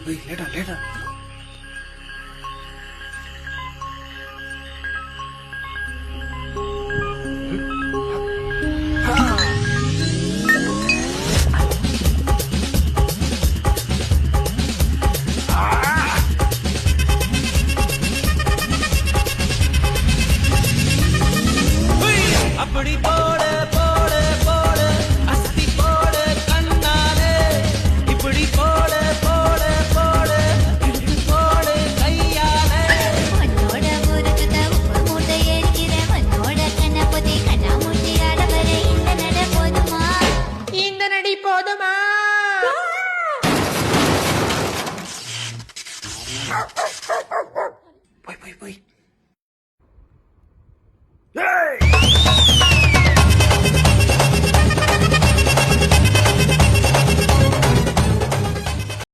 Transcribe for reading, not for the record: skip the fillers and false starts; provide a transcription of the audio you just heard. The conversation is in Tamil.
போய் லேட்டா லேட்டா. அப்படி போட போட போட அஸ்தி போட கண்ணாலே இப்படி போட போட போட இழுத்து போட கையாலே உன்னோட ஊருக்கு உப்பு மூட்டை எரிக்கிறேன் உன்னோட கண்ண பொதி கண்ணா மூட்டி ஆடவர இந்த நட போதுமா இந்த நடி போதுமா போய் போய் போய்